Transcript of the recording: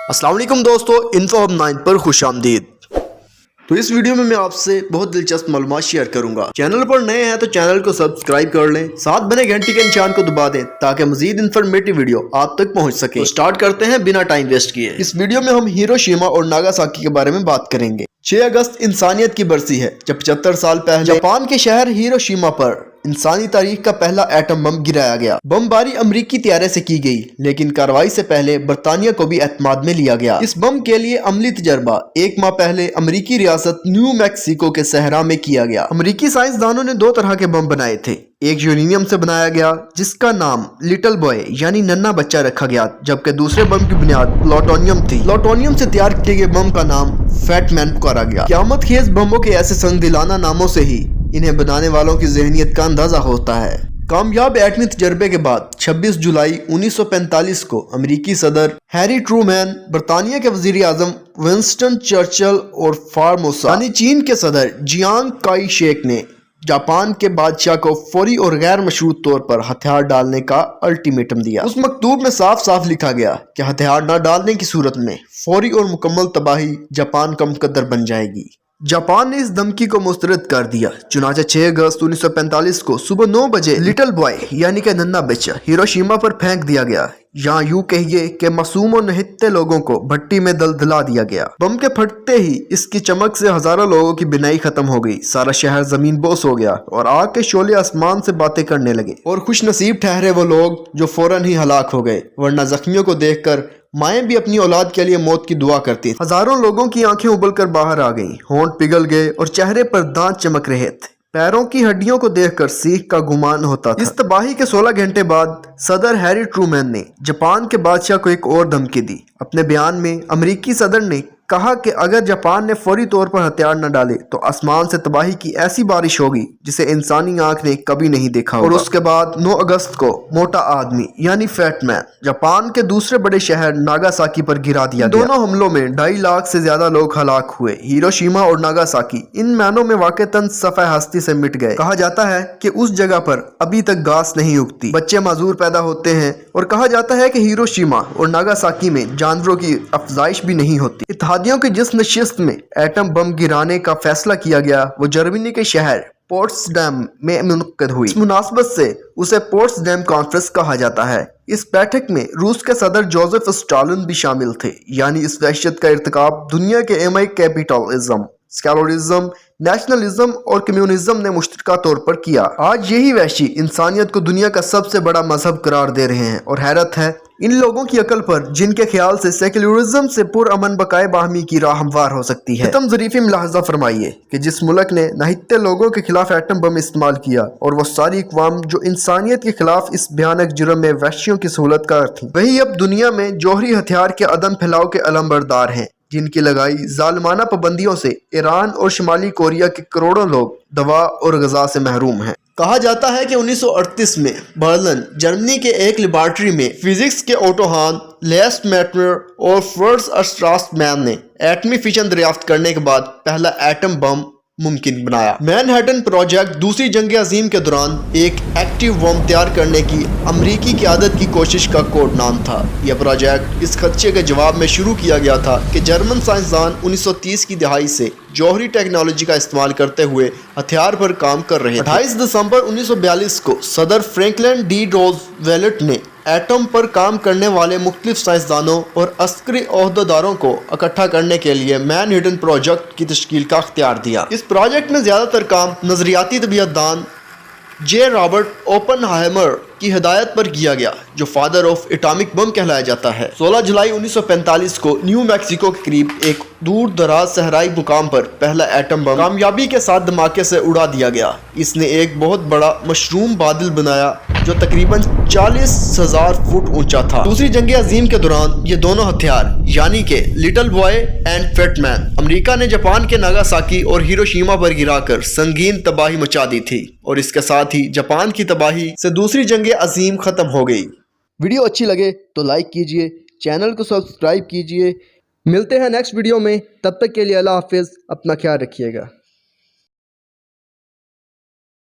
अस्सलाम वालेकुम दोस्तों, इन्फो हब 9 पर खुश आमदीद। तो इस वीडियो में मैं आपसे बहुत दिलचस्प मालूमात शेयर करूंगा। चैनल पर नए हैं तो चैनल को सब्सक्राइब कर लें, साथ बने घंटी के निशान को दबा दें ताकि मजीद इन्फॉर्मेटिव वीडियो आप तक पहुंच सके। तो स्टार्ट करते हैं बिना टाइम वेस्ट किए। इस वीडियो में हम हिरोशिमा और नागासाकी के बारे में बात करेंगे। 6 अगस्त इंसानियत की बरसी है जब 75 साल पहले जापान के शहर हिरोशिमा पर इंसानी तारीख का पहला एटम बम गिराया गया। बमबारी अमरीकी तैयारे से की गई, लेकिन कार्रवाई से पहले बरतानिया को भी एतमाद में लिया गया। इस बम के लिए अमली तजर्बा 1 माह पहले अमरीकी रियासत न्यू मैक्सिको के सहरा में किया गया। अमरीकी साइंसदानों ने 2 तरह के बम बनाए थे। एक यूरेनियम से बनाया गया जिसका नाम लिटिल बॉय यानी नन्हा बच्चा रखा गया, जबकि दूसरे बम की बुनियाद प्लूटोनियम थी। प्लूटोनियम से तैयार किए गए बम का नाम फैट मैन पुकारा गया। क़यामत खेज बमों के ऐसे संग दिलाना नामों से ही इन्हें बनाने वालों की ज़हनियत का अंदाजा होता है। कामयाब एटमी तजर्बे के बाद 26 जुलाई 1945 को अमेरिकी सदर हैरी ट्रूमैन, बरतानिया के वजीर आजम विंस्टन चर्चिल और फार्मोसा यानी चीन के सदर जियांग काई शेक ने जापान के बादशाह को फौरी और गैर मशरूत तौर पर हथियार डालने का अल्टीमेटम दिया। उस मकतूब में साफ साफ लिखा गया कि हथियार न डालने की सूरत में फौरी और मुकम्मल तबाही जापान का मुकद्दर बन जाएगी। जापान ने इस धमकी को मुस्तरद कर दिया। चुनाचे 6 अगस्त 1945 को सुबह 9 बजे लिटिल बॉय यानी कि नन्हा बच्चा हिरोशिमा पर फेंक दिया गया। यहाँ यूं कहिए कि मासूम और नहित्ते लोगों को भट्टी में दलदला दिया गया। बम के फटते ही इसकी चमक से हजारों लोगों की बिनाई खत्म हो गई। सारा शहर जमीन बोस हो गया और आग के शोले आसमान से बातें करने लगे। और खुश नसीब ठहरे वो लोग जो फौरन ही हलाक हो गए, वरना जख्मियों को देखकर माएँ भी अपनी औलाद के लिए मौत की दुआ करती। हजारों लोगों की आंखें उबल कर बाहर आ गईं, होंठ पिघल गए और चेहरे पर दांत चमक रहे थे। पैरों की हड्डियों को देखकर सीख का गुमान होता था। इस तबाही के 16 घंटे बाद सदर हैरी ट्रूमैन ने जापान के बादशाह को एक और धमकी दी। अपने बयान में अमेरिकी सदर ने कहा कि अगर जापान ने फौरी तौर पर हथियार न डाले तो आसमान से तबाही की ऐसी बारिश होगी जिसे इंसानी आंख ने कभी नहीं देखा होगा। और उसके बाद 9 अगस्त को मोटा आदमी यानी फैट मैन जापान के दूसरे बड़े शहर नागासाकी पर गिरा दिया गया। दोनों हमलों में 2.5 लाख से ज्यादा लोग हलाक हुए। हिरोशिमा और नागासाकी इन मैनों में वाक़तन सफ़े हस्ती से मिट गए। कहा जाता है कि उस जगह पर अभी तक घास नहीं उगती, बच्चे माजूर पैदा होते हैं और कहा जाता है कि हिरोशिमा और नागासाकी में जानवरों की अफजाइश भी नहीं होती। इत्तेहादियों की जिस नशिस्त में एटम बम गिराने का फैसला किया गया वो जर्मनी के शहर पोट्सडैम में मुनक्कद हुई। इस मुनासबत से उसे पोट्सडैम कॉन्फ्रेंस कहा जाता है। इस बैठक में रूस के सदर जोसेफ स्टालिन भी शामिल थे। यानी इस वहशत का इर्तिकाब दुनिया के एमआई कैपिटलिज्म, स्कैलरिज्म, नेशनलिज्म और कम्युनिज्म ने मुश्तरका तौर पर किया। आज यही वहशी इंसानियत को दुनिया का सबसे बड़ा मजहब करार दे रहे हैं और हैरत है इन लोगों की अकल पर जिनके ख्याल से सेक्युलरिज्म से पुरअमन बकाए बाहमी की राह हमवार हो सकती है। तुम ज़रीफ़ी मुलाहजा फरमाइए कि जिस मुल्क ने नाहित्ते लोगों के खिलाफ एटम बम इस्तेमाल किया और वो सारी अक़वाम जो इंसानियत के खिलाफ इस भयानक जुर्म में वहशियों की सहूलत कार थी, वही अब दुनिया में जौहरी हथियार के अदम फैलाव के अलमबरदार हैं, जिनकी लगाई जालिमाना पाबंदियों से ईरान और शुमाली कोरिया के करोड़ों लोग दवा और गज़ा से महरूम हैं। कहा जाता है कि 1938 में बर्लिन जर्मनी के एक लेबॉर्ट्री में फिजिक्स के ओटो हान, लेस्ट मैटनर और फ्रांज स्ट्रासमैन ने एटमी फिशन दरियाफ्त करने के बाद पहला एटम बम मुमकिन बनाया। मैनहट्टन प्रोजेक्ट दूसरी जंग अजीम के दौरान एक एक्टिव बम तैयार करने की अमरीकी क़यादत की कोशिश का कोड नाम था। यह प्रोजेक्ट इस खदशे के जवाब में शुरू किया गया था कि जर्मन साइंसदान 1930 की दहाई से जौहरी टेक्नोलॉजी का इस्तेमाल करते हुए हथियार पर काम कर रहे थे। 28 दिसंबर 1942 को सदर फ्रैंकलिन डी रूज़वेल्ट ने एटम पर काम करने वाले मुख्तलिफ साइंसदानों और अस्करी ओहदेदारों को इकट्ठा करने के लिए मैनहट्टन प्रोजेक्ट की तश्कील का इख्तियार दिया। इस प्रोजेक्ट में ज़्यादातर काम नज़रियाती तबीयतदान जे रॉबर्ट ओपनहाइमर की हिदायत पर किया गया, जो फादर ऑफ एटॉमिक बम कहलाया जाता है। 16 जुलाई 1945 को न्यू मैक्सिको के करीब एक दूर दराज सहराई मुकाम पर पहला एटम बम कामयाबी के साथ धमाके से उड़ा दिया गया। इसने एक बहुत बड़ा मशरूम बादल बनाया जो तकरीबन 40,000 फुट ऊंचा था। दूसरी जंग अजीम के दौरान ये दोनों हथियार यानी कि little boy and fat man America ने जापान के नागासाकी और हिरोशिमा पर गिराकर संगीन तबाही मचा दी थी और इसके साथ ही जापान की तबाही से दूसरी जंग अजीम खत्म हो गई। वीडियो अच्छी लगे तो लाइक कीजिए, चैनल को सब्सक्राइब कीजिए। मिलते हैं नेक्स्ट वीडियो में, तब तक के लिए अल्लाह हाफिज़, अपना ख्याल रखिएगा।